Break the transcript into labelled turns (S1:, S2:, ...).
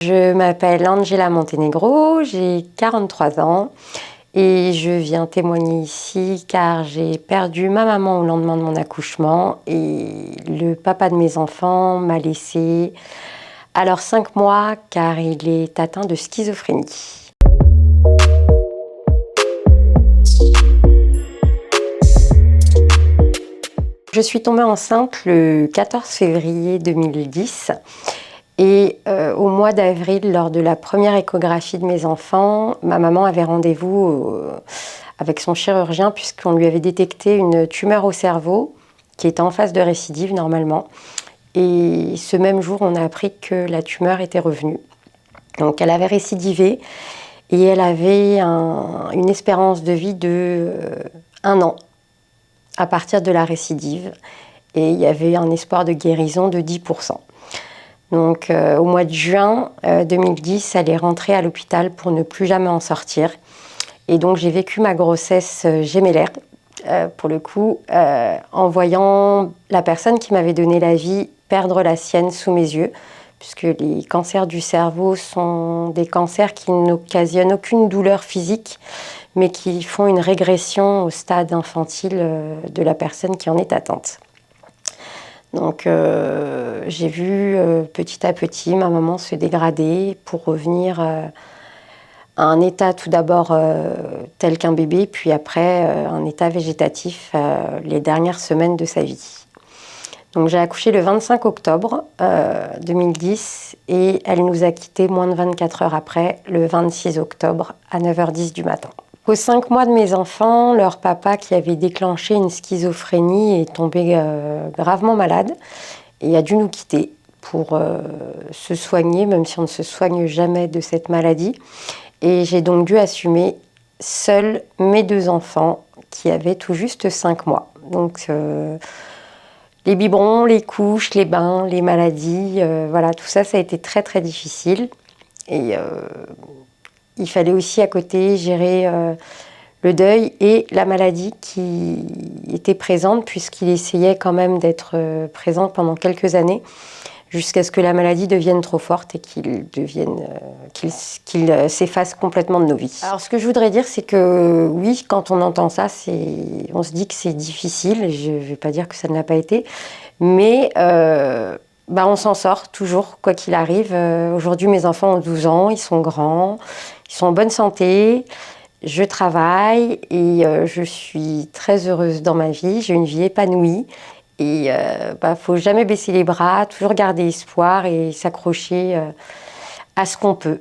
S1: Je m'appelle Angela Montenegro, j'ai 43 ans et je viens témoigner ici car j'ai perdu ma maman au lendemain de mon accouchement et le papa de mes enfants m'a laissé à leurs 5 mois car il est atteint de schizophrénie. Je suis tombée enceinte le 14 février 2010 et au mois d'avril, lors de la première échographie de mes enfants, ma maman avait rendez-vous avec son chirurgien puisqu'on lui avait détecté une tumeur au cerveau qui était en phase de récidive normalement. Et ce même jour, on a appris que la tumeur était revenue. Donc elle avait récidivé et elle avait une espérance de vie de 1 an à partir de la récidive. Et il y avait un espoir de guérison de 10%. Donc au mois de juin 2010, elle est rentrée à l'hôpital pour ne plus jamais en sortir. Et donc j'ai vécu ma grossesse gémellaire, pour le coup, en voyant la personne qui m'avait donné la vie perdre la sienne sous mes yeux, puisque les cancers du cerveau sont des cancers qui n'occasionnent aucune douleur physique, mais qui font une régression au stade infantile de la personne qui en est atteinte. Donc j'ai vu petit à petit ma maman se dégrader pour revenir à un état tout d'abord tel qu'un bébé, puis après un état végétatif les dernières semaines de sa vie. Donc j'ai accouché le 25 octobre 2010 et elle nous a quittés moins de 24 heures après, le 26 octobre à 9h10 du matin. Aux 5 mois de mes enfants, leur papa qui avait déclenché une schizophrénie est tombé gravement malade et a dû nous quitter pour se soigner, même si on ne se soigne jamais de cette maladie. Et j'ai donc dû assumer seule mes 2 enfants qui avaient tout juste 5 mois. Donc les biberons, les couches, les bains, les maladies, voilà, tout ça, ça a été très très difficile. Et il fallait aussi à côté gérer le deuil et la maladie qui était présente, puisqu'il essayait quand même d'être présent pendant quelques années, jusqu'à ce que la maladie devienne trop forte et qu'il s'efface complètement de nos vies. Alors ce que je voudrais dire, c'est que oui, quand on entend ça, on se dit que c'est difficile, je ne vais pas dire que ça ne l'a pas été, mais on s'en sort toujours, quoi qu'il arrive. Aujourd'hui, mes enfants ont 12 ans, ils sont grands, ils sont en bonne santé, je travaille et je suis très heureuse dans ma vie, j'ai une vie épanouie. Et faut jamais baisser les bras, toujours garder espoir et s'accrocher à ce qu'on peut.